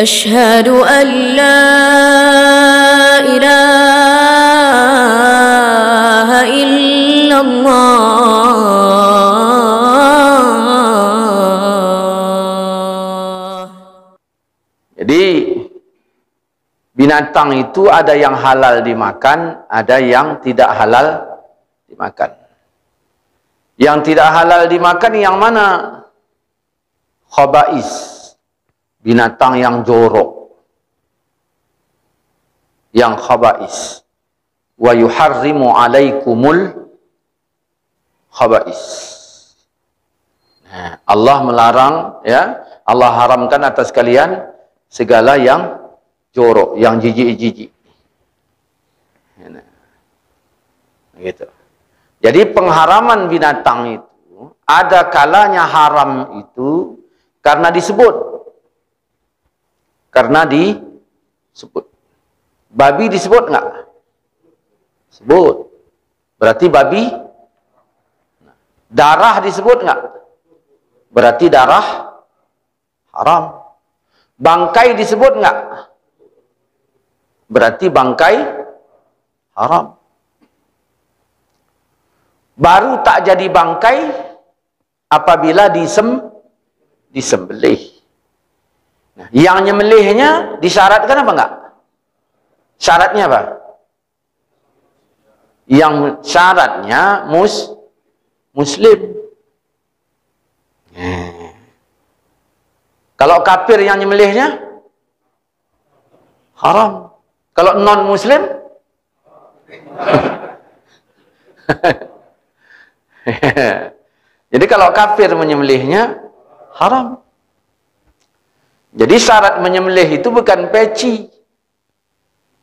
أشهد أن لا إله إلا الله. Jadi binatang itu ada yang halal dimakan, ada yang tidak halal dimakan. Yang tidak halal dimakan yang mana? Khaba'is, binatang yang jorok, yang khaba'is. Wa yuharrimu alaikumul khaba'is. Nah, Allah melarang, ya, Allah haramkan atas kalian segala yang jorok, yang jijik-jijik. Gitu. Jadi pengharaman binatang itu ada kalanya haram itu karena disebut. Karena disebut. Babi disebut enggak? Sebut. Berarti babi. Darah disebut enggak? Berarti darah haram. Bangkai disebut enggak? Berarti bangkai haram. Baru tak jadi bangkai apabila disembelih. Nah, yang nyembelihnya disyaratkan apa enggak? Syaratnya apa? Yang syaratnya muslim. Kalau kafir yang nyembelihnya haram. Kalau non muslim jadi kalau kafir menyembelihnya haram. Jadi syarat menyembelih itu bukan peci.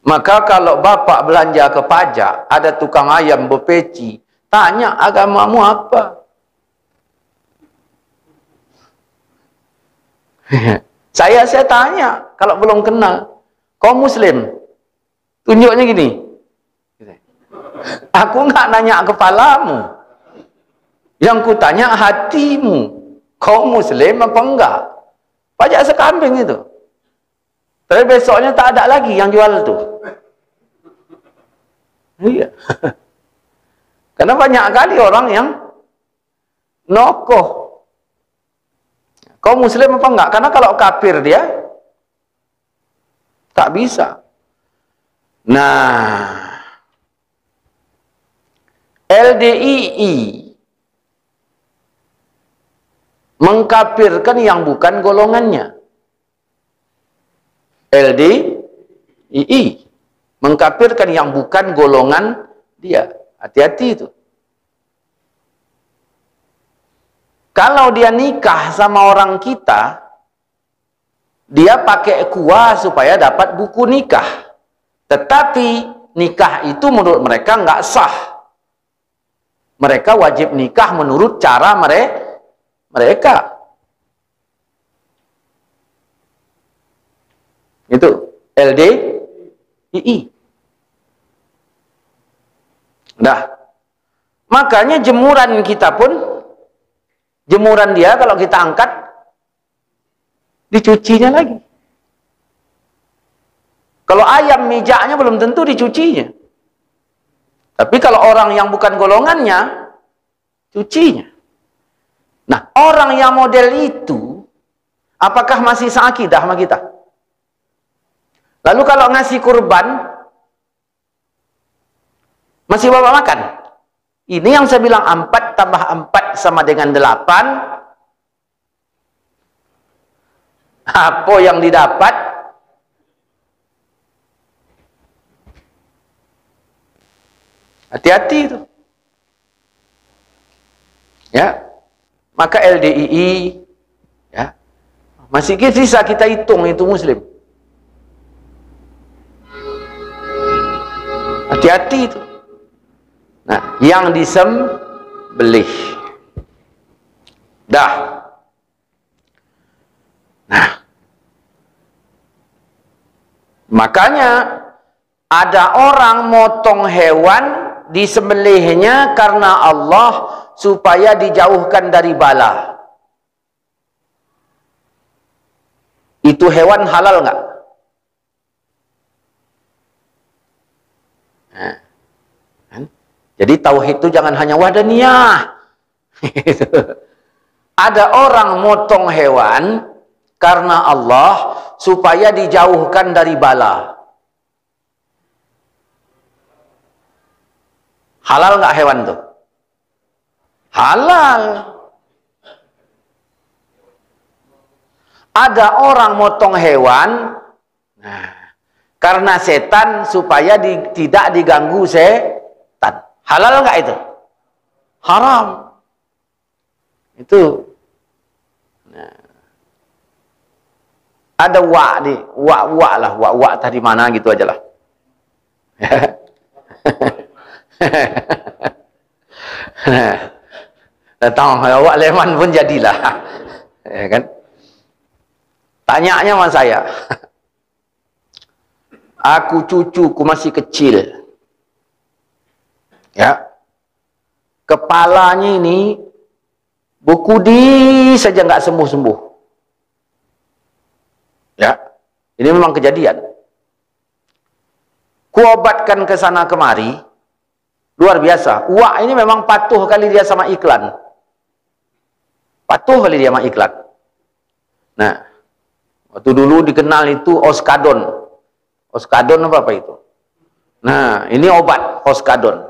Maka kalau bapak belanja ke pajak, ada tukang ayam berpeci, tanya agamamu apa? Saya tanya, kalau belum kenal, kau muslim? Tunjuknya gini. Aku nggak nanya kepalamu. Yang kutanya hatimu. Kau muslim apa enggak? Pajak sekambing itu. Tapi besoknya tak ada lagi yang jual tu. Iya. Karena banyak kali orang yang nokoh. Kau muslim apa enggak? Karena kalau kafir dia tak bisa. Nah, LDII mengkafirkan yang bukan golongannya. LDII mengkafirkan yang bukan golongan dia. Hati-hati itu. Kalau dia nikah sama orang kita, dia pakai kuah supaya dapat buku nikah. Tetapi nikah itu menurut mereka nggak sah. Mereka wajib nikah menurut cara mereka. Itu LDII. Nah, makanya jemuran kita pun, jemuran dia kalau kita angkat, dicucinya lagi. Kalau ayam mijaknya belum tentu dicucinya. Tapi kalau orang yang bukan golongannya, cucinya. Nah, orang yang model itu, apakah masih seakidah sama kita? Lalu kalau ngasih kurban, masih bawa makan? Ini yang saya bilang 4 tambah 4 sama dengan 8. Apa yang didapat? Hati-hati itu. Ya. Maka LDII ya, masih bisa kita hitung itu muslim. Hati-hati itu. Nah, yang disembelih. Dah. Nah, makanya ada orang motong hewan disembelihnya karena Allah supaya dijauhkan dari bala. Itu hewan halal nggak? Nah, kan? Jadi tauhid itu jangan hanya wahdaniyah. Ada orang motong hewan karena Allah supaya dijauhkan dari bala. Halal nggak hewan tuh? Halal. Ada orang motong hewan, nah, karena setan supaya tidak diganggu setan. Halal nggak itu? Haram. Itu. Nah. Ada wak lah, wak tadi mana gitu aja lah. Datang wak leman pun jadilah, ya kan? Tanyanya sama saya, aku cucuku masih kecil, ya, kepalanya ini berkudi saja nggak sembuh-sembuh, ya, ini memang kejadian. Kuobatkan ke sana kemari, luar biasa. Wah, ini memang patuh kali dia sama iklan, patuh kali dia sama iklan. Nah, waktu dulu dikenal itu Oskadon. Oskadon apa itu? Nah, ini obat Oskadon.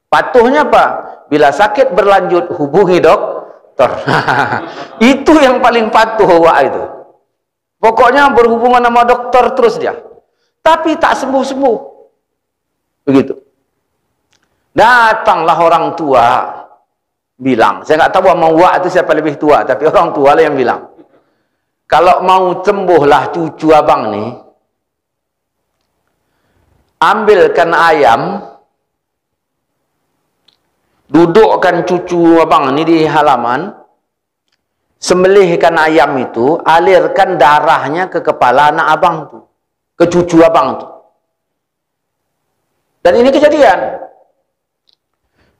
Patuhnya apa? Bila sakit berlanjut hubungi dokter. Itu yang paling patuh wak itu. Pokoknya berhubungan sama dokter terus dia. Tapi tak sembuh-sembuh. Begitu. Datanglah orang tua bilang, saya nggak tahu mau wak itu siapa lebih tua, tapi orang tua lah yang bilang, kalau mau sembuhlah cucu abang nih, ambilkan ayam, dudukkan cucu abang ini di halaman, sembelihkan ayam itu, alirkan darahnya ke kepala anak abang tuh, ke cucu abang tuh. Dan ini kejadian.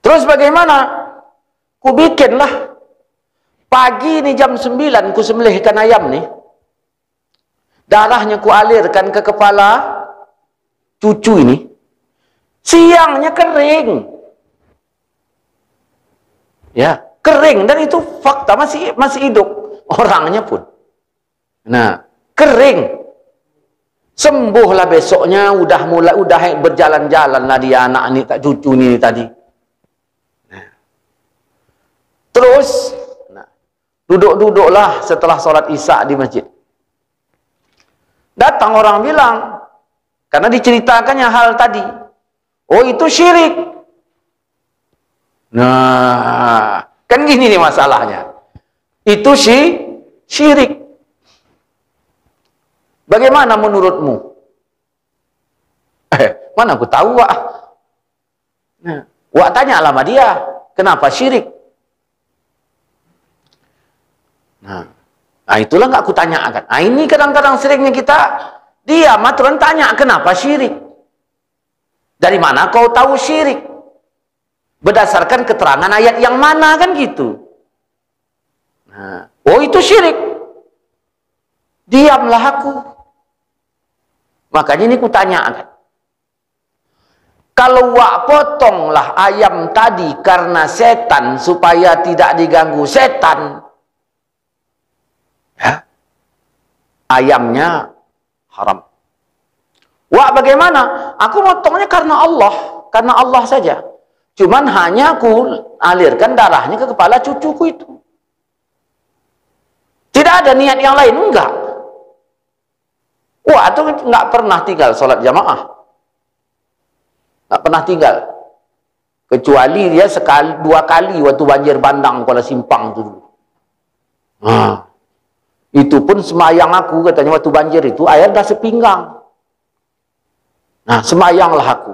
Terus bagaimana? Ku bikinlah. Pagi ini jam 9 ku sembelihkan ayam nih. Darahnya ku alirkan ke kepala cucu ini. Siangnya kering. Ya, kering, dan itu fakta, masih hidup orangnya pun. Nah, kering. Sembuhlah besoknya, udah berjalan-jalan lah dia anak ini, tak cucu ini tadi. Nah. Terus duduk-duduklah setelah sholat isya di masjid. Datang orang bilang, karena diceritakannya hal tadi, oh itu syirik. Nah, kan gini nih masalahnya. Itu syirik. Bagaimana menurutmu? Mana aku tahu, Wak. Nah, Wak tanya sama dia, kenapa syirik? Nah, itulah nggak aku tanyakan. Nah, ini kadang-kadang seringnya kita diam, aturan tanya, kenapa syirik? Dari mana kau tahu syirik? Berdasarkan keterangan ayat yang mana, kan gitu. Nah, oh itu syirik. Diamlah aku. Makanya ini kutanyakan. Kalau wak potonglah ayam tadi karena setan, supaya tidak diganggu setan, ya, ayamnya haram. Wak bagaimana? Aku potongnya karena Allah saja. Cuman hanya aku alirkan darahnya ke kepala cucuku itu. Tidak ada niat yang lain, enggak. Wah, itu nggak pernah tinggal sholat jamaah. Nggak pernah tinggal. Kecuali dia dua kali waktu banjir bandang Kuala Simpang itu dulu. Nah, itu pun semayang aku, katanya waktu banjir itu, air dah sepinggang. Nah, semayanglah aku.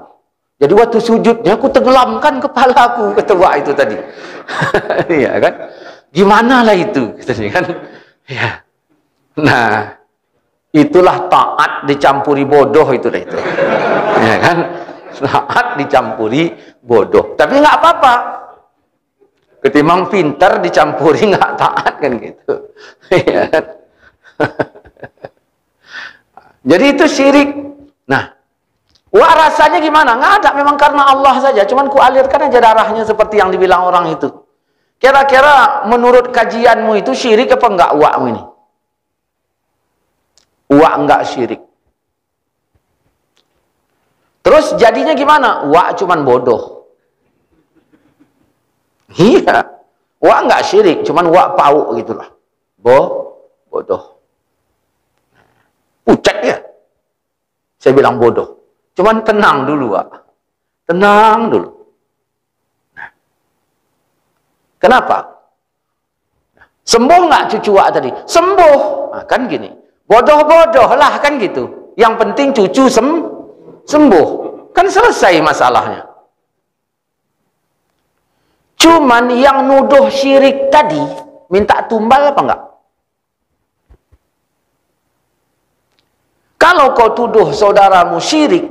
Jadi waktu sujudnya aku tenggelamkan kepala aku, kata wak itu tadi. Iya kan? Gimana lah itu, katanya kan? Ya. Nah, itulah taat dicampuri bodoh itu dah itu. Ya kan? Taat dicampuri bodoh. Tapi nggak apa-apa. Ketimbang pintar dicampuri nggak taat, kan gitu. Ya kan? Jadi itu syirik. Nah, wak rasanya gimana? Nggak ada, memang karena Allah saja. Cuman ku alirkan aja darahnya seperti yang dibilang orang itu. Kira-kira menurut kajianmu itu syirik apa enggak wakmu ini? Wak enggak syirik. Terus jadinya gimana? Wak cuman bodoh. Iya. Wak enggak syirik, cuman wak pauk gitulah. Bodoh. Pucat ya. Saya bilang bodoh. Cuman tenang dulu, Wak. Tenang dulu. Nah. Kenapa? Sembuh nggak cucu Wak tadi? Sembuh. Nah, kan gini. Bodoh-bodoh lah kan gitu. Yang penting cucu sembuh. Kan selesai masalahnya. Cuman yang nuduh syirik tadi minta tumbal apa enggak? Kalau kau tuduh saudaramu syirik,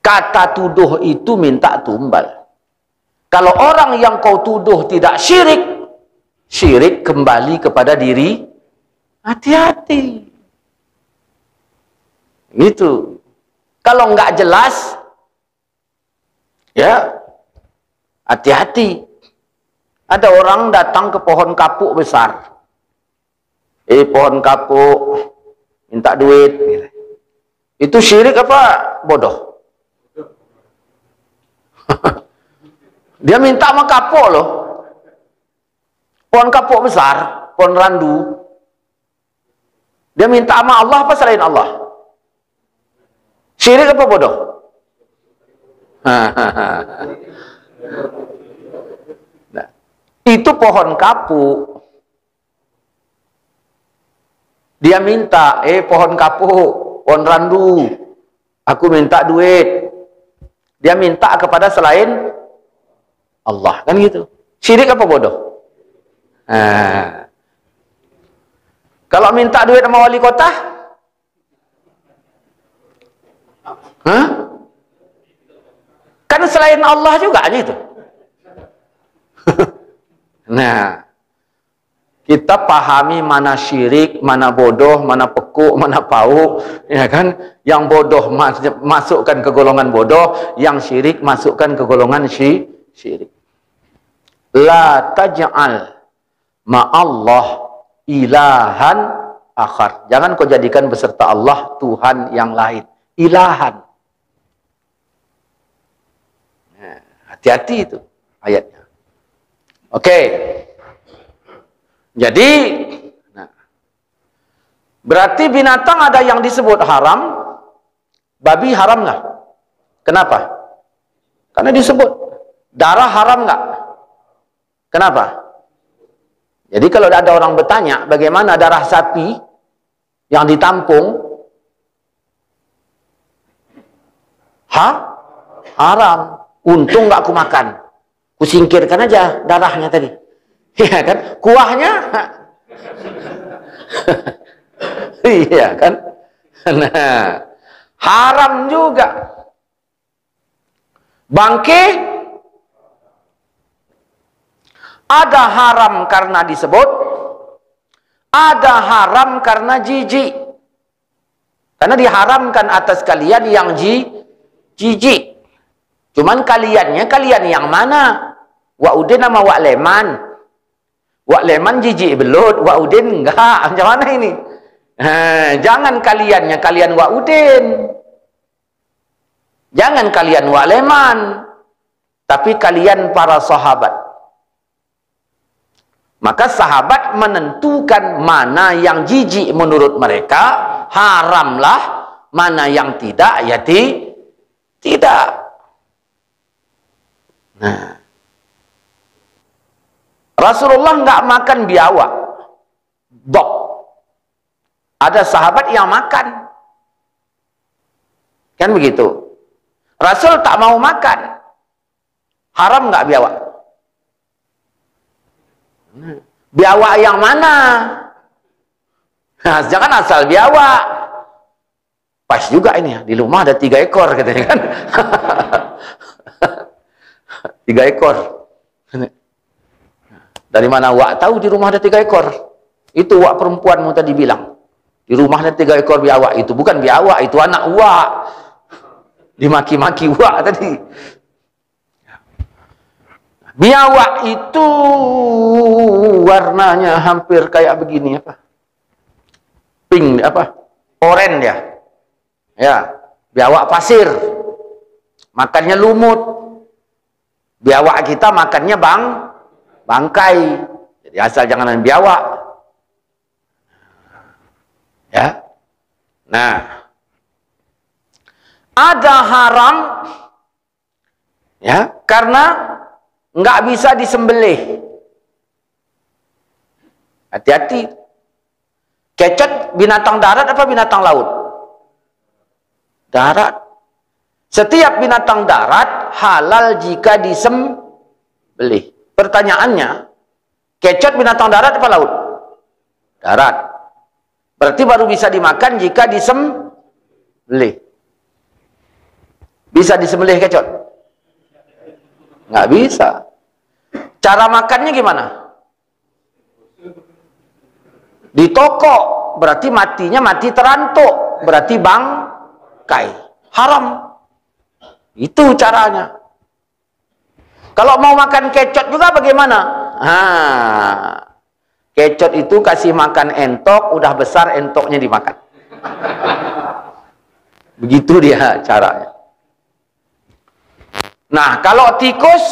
kata tuduh itu minta tumbal. Kalau orang yang kau tuduh tidak syirik, syirik kembali kepada diri. Hati-hati. Gitu. Kalau nggak jelas, ya hati-hati. Ada orang datang ke pohon kapuk besar. Pohon kapuk, minta duit. Itu syirik apa bodoh? Dia minta sama kapuk loh. Pohon kapuk besar, pohon randu. Dia minta sama Allah apa selain Allah? Syirik apa bodoh? Nah, itu pohon kapuk. Dia minta, pohon kapuk, pohon randu, aku minta duit. Dia minta kepada selain Allah, kan gitu. Syirik apa bodoh? Kalau minta duit sama wali kota? Kan selain Allah juga itu. Nah, kita pahami mana syirik, mana bodoh, mana pekuk, mana pauk, ya kan? Yang bodoh masukkan ke golongan bodoh, yang syirik masukkan ke golongan syirik. La taj'al ma'allah ilahan akhar. Jangan kau jadikan beserta Allah Tuhan yang lain. Ilahan. Hati-hati itu ayatnya. Oke. Jadi, berarti binatang ada yang disebut haram, babi haram nggak? Kenapa? Karena disebut. Darah haram nggak? Kenapa? Jadi kalau ada orang bertanya, bagaimana darah sapi yang ditampung? Haram. Untung nggak aku makan. Kusingkirkan aja darahnya tadi. Iya kan? Kuahnya? Iya kan? Nah, haram juga. Bangke ada haram karena disebut, ada haram karena jijik. Karena diharamkan atas kalian yang jijik. Cuman kalian yang mana? Wak Udin sama Wak Leman. Wak Leman jijik belut, Wak Udin enggak. Macam mana ini? Jangan kalian Wak Udin. Jangan kalian Wak Leman. Tapi kalian para sahabat. Maka sahabat menentukan mana yang jijik menurut mereka, haramlah, mana yang tidak, ya tidak. Nah, Rasulullah nggak makan biawak, dog. Ada sahabat yang makan, kan begitu. Rasul tak mau makan, haram nggak biawak? Biawak yang mana? Nah, jangan asal biawak. Pas juga ini ya, di rumah ada 3 ekor katanya kan. 3 ekor. Dari mana Wak tahu di rumah ada 3 ekor? Itu Wak perempuanmu tadi bilang. Di rumahnya 3 ekor biawak, itu bukan biawak, itu anak uak. Dimaki-maki uak tadi. Biawak itu warnanya hampir kayak begini apa? Pink apa? Oranye dia. Ya, biawak pasir. Makannya lumut. Biawak kita makannya bangkai. Jadi asal jangan biawak. Ya. Nah, ada haram ya, karena nggak bisa disembelih. Hati-hati. Kecot binatang darat apa binatang laut? Darat. Setiap binatang darat halal jika disembelih. Pertanyaannya, kecot binatang darat apa laut? Darat. Berarti baru bisa dimakan jika disembelih. Bisa disembelih kecot? Nggak bisa. Cara makannya gimana? Di toko, berarti matinya mati terantuk, berarti bangkai. Haram. Itu caranya. Kalau mau makan kecot juga bagaimana? Kecot itu kasih makan entok, udah besar entoknya dimakan. Begitu dia caranya. Nah, kalau tikus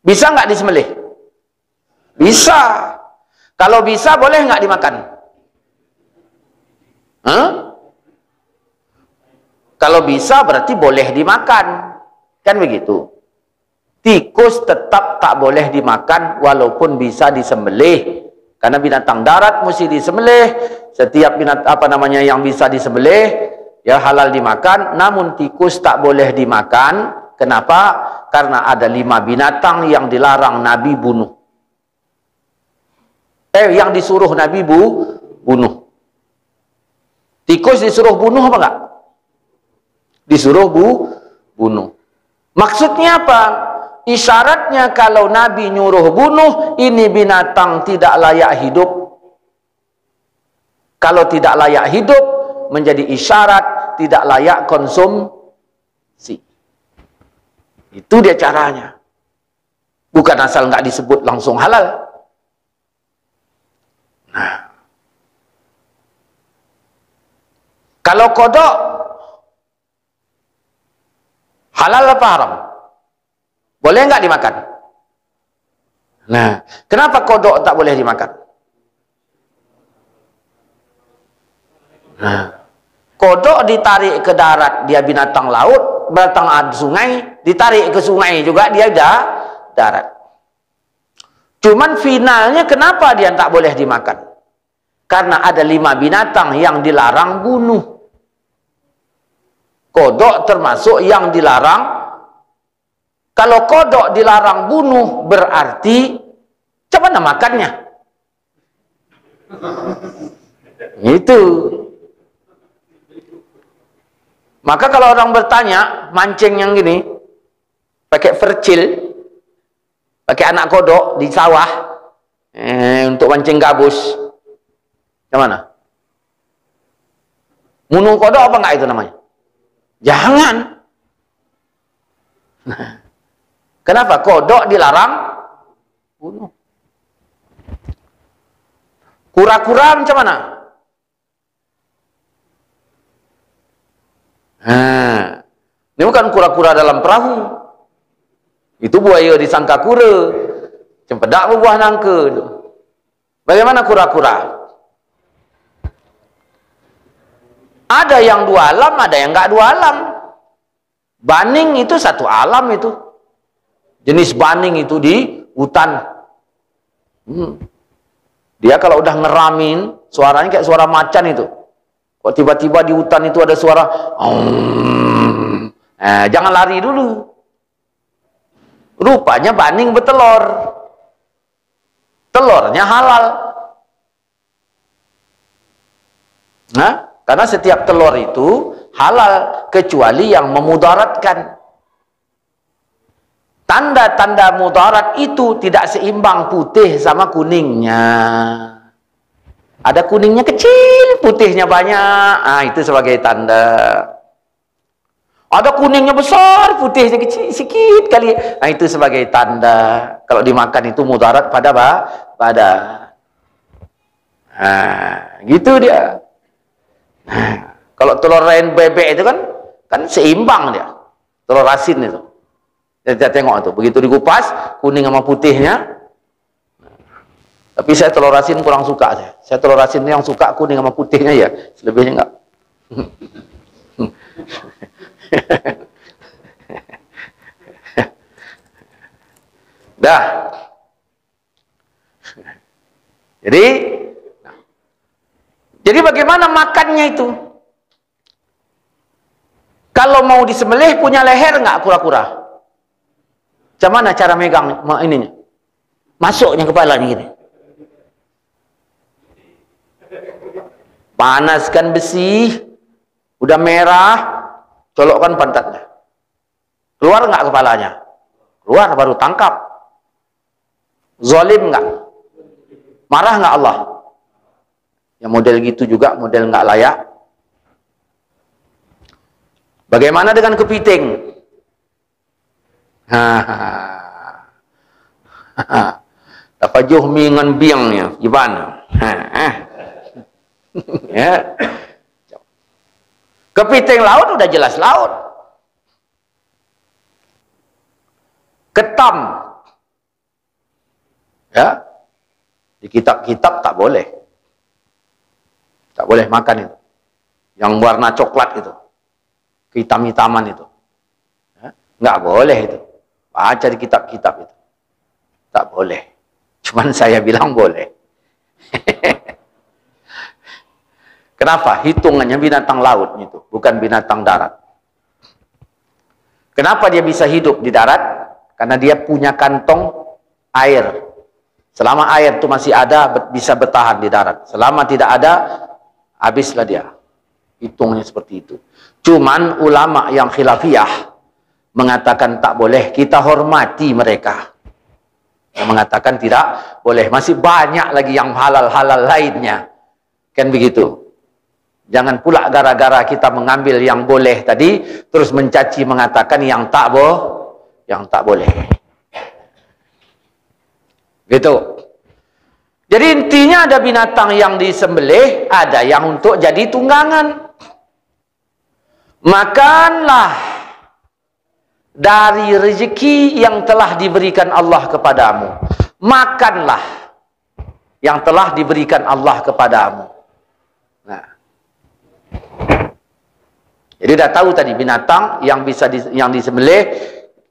bisa nggak disembelih? Bisa. Kalau bisa, boleh nggak dimakan? Kalau bisa, berarti boleh dimakan. Kan begitu. Tikus tetap tak boleh dimakan, walaupun bisa disembelih. Karena binatang darat mesti disembelih. Setiap binatang yang bisa disembelih, ya halal dimakan. Namun tikus tak boleh dimakan. Kenapa? Karena ada 5 binatang yang dilarang Nabi bunuh. Yang disuruh Nabi bunuh. Tikus disuruh bunuh apa enggak? Disuruh bunuh. Maksudnya apa? Isyaratnya kalau Nabi nyuruh bunuh, ini binatang tidak layak hidup. Kalau tidak layak hidup, menjadi isyarat tidak layak konsumsi. Itu dia caranya. Bukan asal nggak disebut langsung halal. Nah, kalau kodok halal apa haram? Boleh nggak dimakan? Nah, kenapa kodok tak boleh dimakan? Nah, kodok ditarik ke darat, dia binatang laut, binatang sungai, ditarik ke sungai juga, dia darat. Cuman finalnya kenapa dia tak boleh dimakan? Karena ada 5 binatang yang dilarang bunuh. Kodok termasuk yang dilarang. Kalau kodok dilarang bunuh, berarti coba makannya. Itu. Maka kalau orang bertanya, mancing yang gini, pakai vercil, pakai anak kodok di sawah, untuk mancing gabus, gimana? Bunuh kodok apa enggak itu namanya? Jangan. Kenapa? Kodok dilarang bunuh. Kura-kura macam mana? Ini bukan kura-kura dalam perahu. Itu buaya disangka kura. Cempedak buah nangka. Bagaimana kura-kura? Ada yang 2 alam, ada yang enggak 2 alam. Baning itu 1 alam itu. Jenis baning itu di hutan. Dia kalau udah ngeramin, suaranya kayak suara macan itu. Kok tiba-tiba di hutan itu ada suara jangan lari dulu. Rupanya baning bertelur. Telurnya halal. Nah, karena setiap telur itu halal kecuali yang memudaratkan. Tanda-tanda mudarat itu tidak seimbang putih sama kuningnya. Ada kuningnya kecil putihnya banyak, itu sebagai tanda. Ada kuningnya besar, putihnya kecil sikit kali, itu sebagai tanda. Kalau dimakan itu mudarat pada badan. Gitu dia. Kalau telur lain bebek itu kan seimbang dia. Telur asin itu. Kita tengok itu, begitu dikupas kuning sama putihnya. Tapi saya telur asin kurang suka saya. Saya telur asin yang suka kuning sama putihnya ya, selebihnya enggak. Dah. Jadi bagaimana makannya itu? Kalau mau disembelih punya leher enggak kura-kura? Macam mana cara megang ininya? Masuknya kepala ni gini. Panaskan besi, udah merah, colokkan pantatnya. Keluar enggak kepalanya? Keluar, baru tangkap. Zalim enggak? Marah enggak Allah? Yang model gitu juga, model enggak layak. Bagaimana dengan kepiting? Tapajuh mingan biangnya, gimana? Ya. Kepiting laut udah jelas laut. Ketam, ya, di kitab-kitab tak boleh makan itu. Yang warna coklat itu, hitam-hitaman itu, ya, nggak boleh itu. Baca di kitab-kitab itu, tak boleh. Cuman saya bilang boleh. Kenapa? Hitungannya binatang laut itu, bukan binatang darat. Kenapa dia bisa hidup di darat? Karena dia punya kantong air. Selama air itu masih ada, bisa bertahan di darat. Selama tidak ada, habislah dia. Hitungnya seperti itu. Cuman ulama yang khilafiyah mengatakan tak boleh, kita hormati mereka. Yang mengatakan tidak boleh. Masih banyak lagi yang halal-halal lainnya. Kan begitu. Jangan pula gara-gara kita mengambil yang boleh tadi, terus mencaci mengatakan yang tak boleh. Gitu. Jadi intinya ada binatang yang disembelih, ada yang untuk jadi tunggangan. Makanlah dari rezeki yang telah diberikan Allah kepadamu. Makanlah yang telah diberikan Allah kepadamu. Nah, jadi dah tahu tadi binatang yang bisa yang disembelih,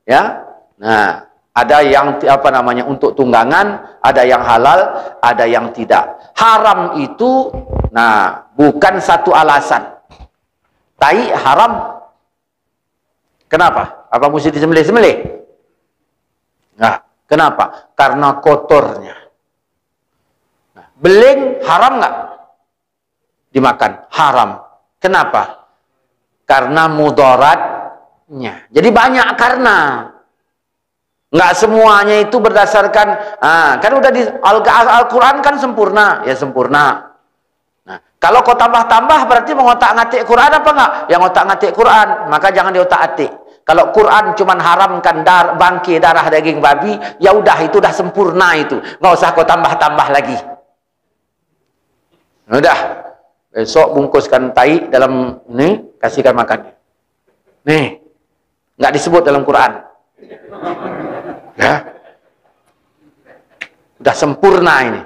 ya. Nah, ada yang untuk tunggangan, ada yang halal, ada yang tidak. Haram itu, nah, bukan satu alasan. Tai haram. Kenapa? Apa mesti disembelih-sembelih? Nah, kenapa? Karena kotornya. Nah, beling haram nggak? Dimakan haram. Kenapa? Karena mudaratnya. Jadi banyak karena. Nggak semuanya itu berdasarkan, kan udah di Al-Quran kan sempurna, ya sempurna. Nah, kalau kau tambah-tambah berarti mengotak-ngatik Quran apa enggak? Yang ngotak-ngatik Quran, maka jangan diotak-atik. Kalau Quran cuman haramkan bangkai darah daging babi, ya udah itu udah sempurna itu. Nggak usah kau tambah-tambah lagi. Udah. Besok bungkuskan tai dalam ini, kasihkan makan. Nih, nggak disebut dalam Quran. Ya, udah sempurna ini.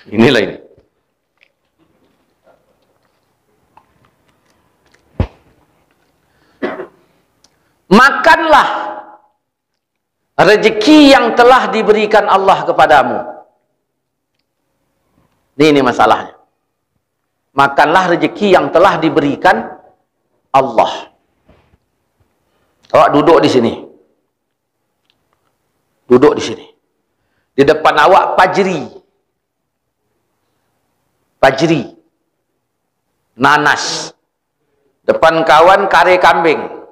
Inilah ini. Makanlah rezeki yang telah diberikan Allah kepadamu. Ini masalahnya. Makanlah rezeki yang telah diberikan Allah. Awak duduk di sini. Duduk di sini. Di depan awak pajri. Pajri. Nanas. Depan kawan kare kambing.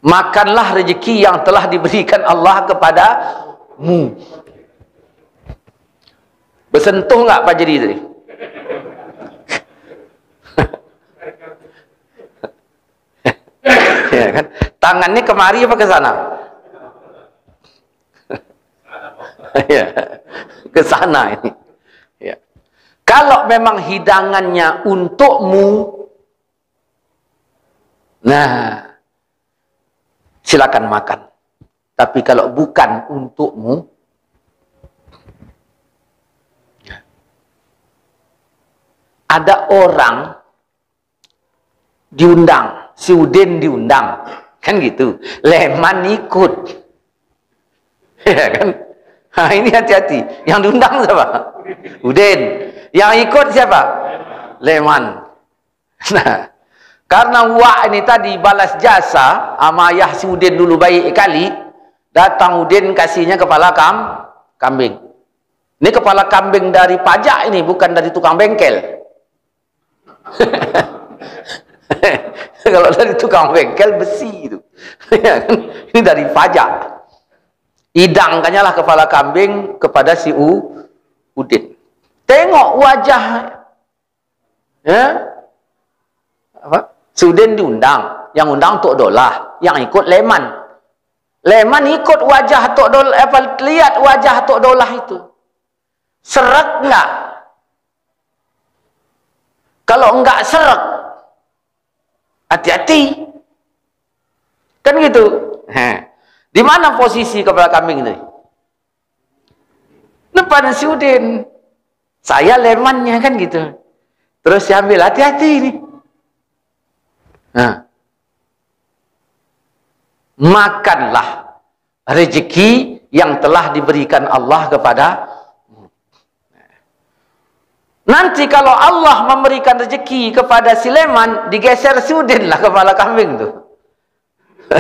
Makanlah rezeki yang telah diberikan Allah kepadamu. Bersentuh enggak Pak Jadi tadi? Ya kan? Tangannya kemari apa ke sana? Ya, ke sana ini. Ya. Kalau memang hidangannya untukmu, nah, silakan makan. Tapi kalau bukan untukmu, ada orang diundang, si Udin diundang, kan gitu. Leman ikut, ya kan? Nah, ini hati-hati. Yang diundang siapa? Udin. Yang ikut siapa? Leman. Nah, karena Wak ini tadi balas jasa sama ayah si Udin dulu baik kali, datang Udin kasihnya kepala kambing. Ini kepala kambing dari pajak ini, bukan dari tukang bengkel. Kalau dari tukang bengkel besi itu. Ini dari pajak. Idangkannya lah kepala kambing kepada si Udin. Tengok wajah, ya, apa? Si Udin diundang, yang undang Tok Dolah, yang ikut Leman. Leman ikut wajah Tok Dolah, apa? Lihat wajah Tok Dolah itu, seret enggak? Kalau enggak seret, hati-hati, kan gitu. Di mana posisi kepala kambing ini? Depan si Udin. Saya lemannya, kan gitu. Terus diambil, hati-hati ini. Nah, makanlah rezeki yang telah diberikan Allah kepada. Nanti kalau Allah memberikan rezeki kepada si leman, digeser si Udin lah kepala kambing tuh.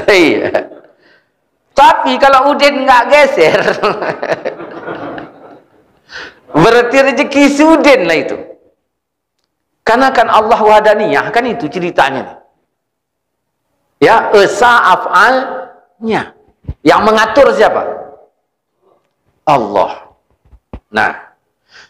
Iya. Tapi kalau Udin nggak geser, berarti rezeki si Udin lah itu. Karena kan Allah wadaniyah, kan itu ceritanya. Ya, esa af'alnya. Yang mengatur siapa? Allah. Nah,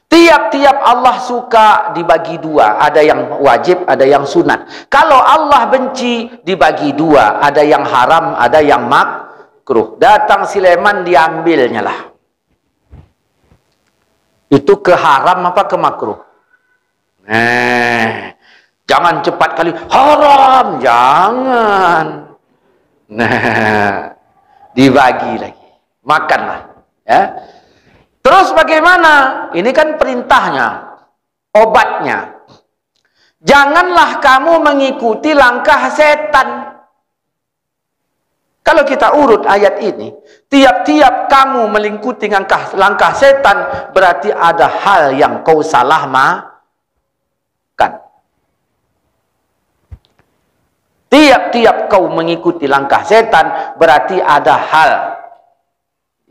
tiap-tiap Allah suka dibagi dua. Ada yang wajib, ada yang sunat. Kalau Allah benci, dibagi dua. Ada yang haram, ada yang makruh. Datang si leman, diambilnya lah. Itu ke haram apa ke makruh? Jangan cepat kali haram, jangan. Nah, dibagi lagi, makanlah, ya. Terus bagaimana? Ini kan perintahnya, obatnya. Janganlah kamu mengikuti langkah setan. Kalau kita urut ayat ini, tiap-tiap kamu mengikuti langkah setan, berarti ada hal yang kau salah makan. Tiap-tiap kau mengikuti langkah setan, berarti ada hal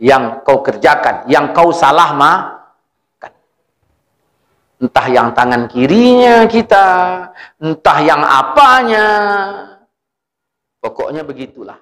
yang kau kerjakan, yang kau salah makan. Entah yang tangan kirinya kita, entah yang apanya. Pokoknya begitulah.